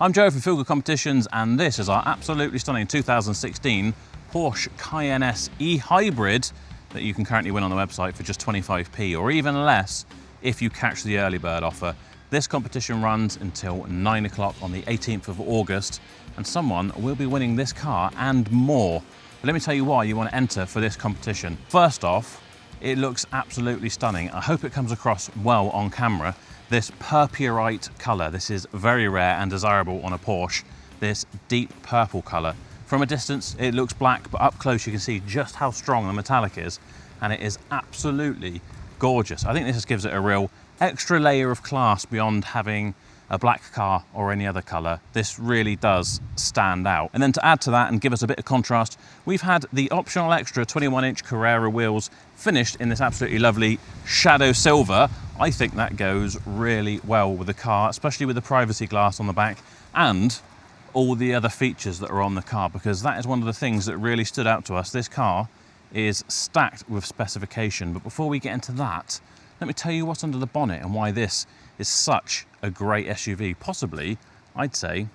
I'm Joe from Feel Good Competitions, and this is our absolutely stunning 2016 Porsche Cayenne S e-hybrid that you can currently win on the website for just 25p or even less if you catch the early bird offer. This competition runs until 9 o'clock on the 18th of August, and someone will be winning this car and more. But let me tell you why you want to enter for this competition. First off, it looks absolutely stunning. I hope it comes across well on camera. This Purpurite colour, this is very rare and desirable on a Porsche, this deep purple colour. From a distance it looks black, but up close you can see just how strong the metallic is, and it is absolutely gorgeous. I think this just gives it a real extra layer of class beyond having a black car or any other colour. This really does stand out. And then to add to that and give us a bit of contrast, we've had the optional extra 21-inch Carrera wheels finished in this absolutely lovely shadow silver. I think that goes really well with the car, especially with the privacy glass on the back and all the other features that are on the car, because that is one of the things that really stood out to us. This car is stacked with specification. But before we get into that, let me tell you what's under the bonnet and why this is such a great SUV. Possibly, I'd say,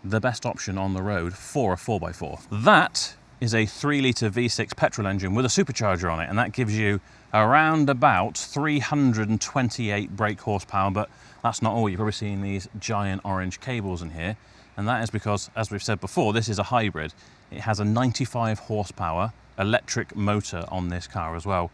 the best option on the road for a 4x4. That is a 3-litre V6 petrol engine with a supercharger on it, and that gives you around about 328 brake horsepower, but that's not all. You've probably seen these giant orange cables in here, and that is because, as we've said before, this is a hybrid. It has a 95 horsepower electric motor on this car as well.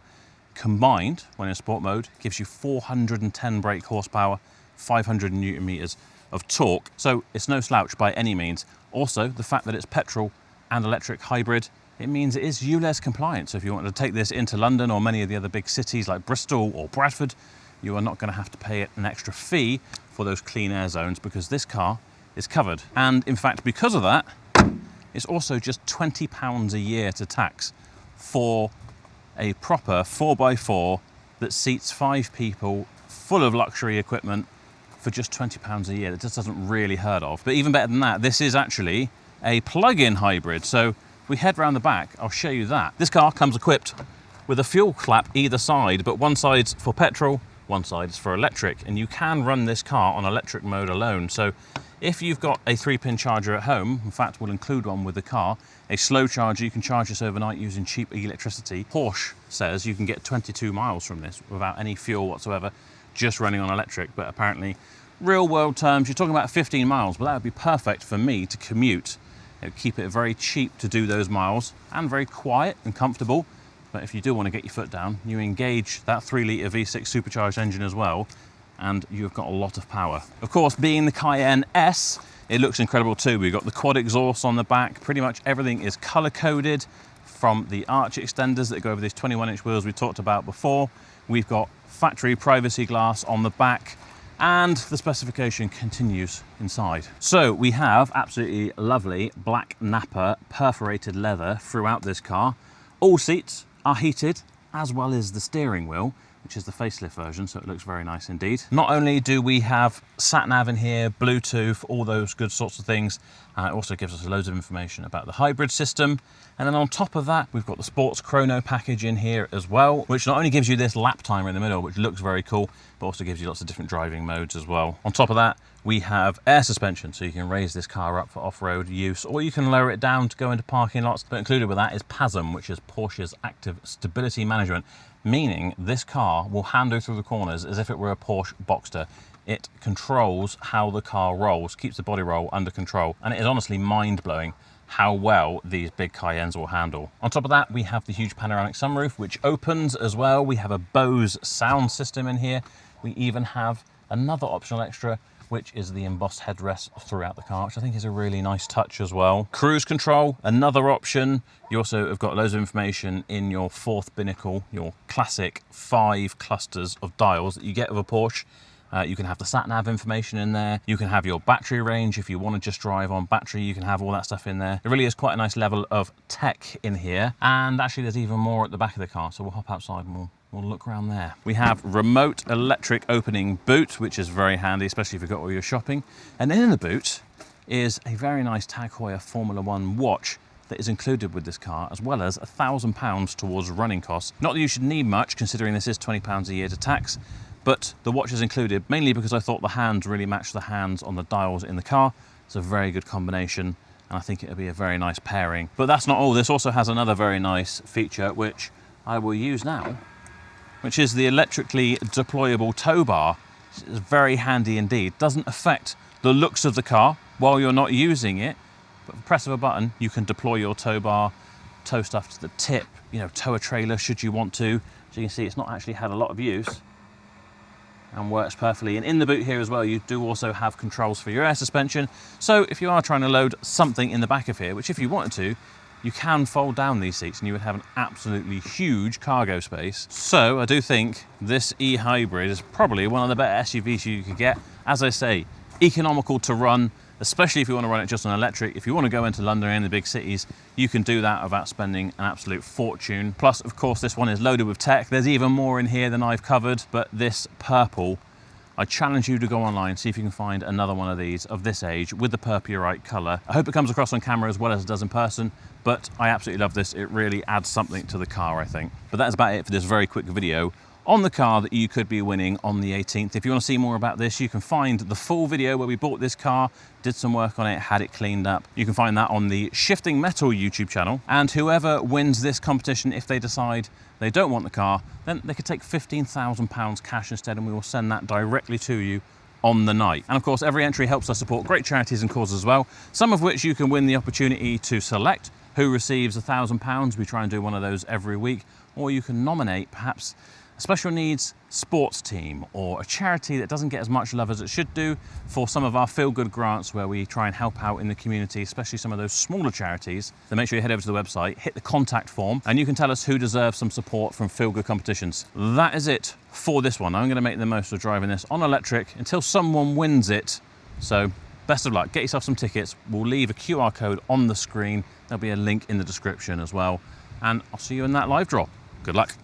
Combined, when in sport mode, gives you 410 brake horsepower, 500 newton meters of torque. So it's no slouch by any means. Also, the fact that it's petrol and electric hybrid, it means it is ULEZ compliant. So if you want to take this into London or many of the other big cities like Bristol or Bradford, you are not going to have to pay an extra fee for those clean air zones, because this car is covered. And in fact, because of that, it's also just £20 a year to tax for a proper 4x4 that seats 5 people, full of luxury equipment, for just £20 a year. That just doesn't really heard of. But even better than that, this is actually a plug-in hybrid. So if we head round the back, I'll show you that. This car comes equipped with a fuel flap either side, but one side's for petrol, one side is for electric, and you can run this car on electric mode alone. So if you've got a 3-pin charger at home, in fact we'll include one with the car, a slow charger, you can charge this overnight using cheap electricity. Porsche says you can get 22 miles from this without any fuel whatsoever, just running on electric. But apparently, real world terms, you're talking about 15 miles, but that would be perfect for me to commute. It would keep it very cheap to do those miles and very quiet and comfortable. But if you do want to get your foot down, you engage that 3-litre V6 supercharged engine as well, and you've got a lot of power. Of course, being the Cayenne S, it looks incredible too. We've got the quad exhaust on the back. Pretty much everything is color coded, from the arch extenders that go over these 21-inch wheels we talked about before. We've got factory privacy glass on the back, and the specification continues inside. So we have absolutely lovely black Napa perforated leather throughout this car. All seats are heated, as well as the steering wheel, which is the facelift version, so it looks very nice indeed. Not only do we have sat-nav in here, Bluetooth, all those good sorts of things, it also gives us loads of information about the hybrid system. And then on top of that, we've got the sports chrono package in here as well, which not only gives you this lap timer in the middle, which looks very cool, but also gives you lots of different driving modes as well. On top of that, we have air suspension, so you can raise this car up for off-road use, or you can lower it down to go into parking lots. But included with that is PASM, which is Porsche's active stability management, meaning this car will handle through the corners as if it were a Porsche Boxster. It controls how the car rolls, keeps the body roll under control, and it is honestly mind-blowing how well these big Cayennes will handle. On top of that, we have the huge panoramic sunroof, which opens as well. We have a Bose sound system in here. We even have another optional extra, which is the embossed headrest throughout the car, which I think is a really nice touch as well. Cruise control, another option. You also have got loads of information in your 4th binnacle, your classic 5 clusters of dials that you get with a Porsche. You can have the sat-nav information in there. You can have your battery range. If you want to just drive on battery, you can have all that stuff in there. It really is quite a nice level of tech in here. And actually, there's even more at the back of the car. So we'll hop outside and we'll look around there. We have remote electric opening boot, which is very handy, especially if you've got all your shopping. And then in the boot is a very nice Tag Heuer Formula One watch that is included with this car, as well as £1,000 towards running costs. Not that you should need much, considering this is £20 a year to tax, but the watch is included mainly because I thought the hands really matched the hands on the dials in the car. It's a very good combination, and I think it'll be a very nice pairing. But that's not all. This also has another very nice feature, which I will use now, which is the electrically deployable tow bar. It's very handy indeed. Doesn't affect the looks of the car while you're not using it, but with the press of a button, you can deploy your tow bar, tow stuff to the tip, you know, tow a trailer should you want to. So you can see it's not actually had a lot of use and works perfectly. And in the boot here as well, you do also have controls for your air suspension. So if you are trying to load something in the back of here, which if you wanted to, you can fold down these seats and you would have an absolutely huge cargo space. So I do think this e-hybrid is probably one of the better SUVs you could get. As I say, economical to run, especially if you want to run it just on electric. If you want to go into London and the big cities, you can do that without spending an absolute fortune. Plus, of course, this one is loaded with tech. There's even more in here than I've covered, but this purple, I challenge you to go online, see if you can find another one of these of this age with the Purpurite color. I hope it comes across on camera as well as it does in person, but I absolutely love this. It really adds something to the car, I think. But that's about it for this very quick video on the car that you could be winning on the 18th. If you want to see more about this, you can find the full video where we bought this car, did some work on it, had it cleaned up. You can find that on the Shifting Metal YouTube channel. And whoever wins this competition, if they decide they don't want the car, then they could take £15,000 cash instead, and we will send that directly to you on the night. And of course, every entry helps us support great charities and causes as well, some of which you can win the opportunity to select who receives £1,000. We try and do one of those every week. Or you can nominate perhaps a special needs sports team or a charity that doesn't get as much love as it should do for some of our feel-good grants where we try and help out in the community, especially some of those smaller charities. So make sure you head over to the website, hit the contact form, and you can tell us who deserves some support from feel-good competitions. That is it for this one. I'm going to make the most of driving this on electric until someone wins it. So best of luck. Get yourself some tickets. We'll leave a QR code on the screen. There'll be a link in the description as well. And I'll see you in that live draw. Good luck.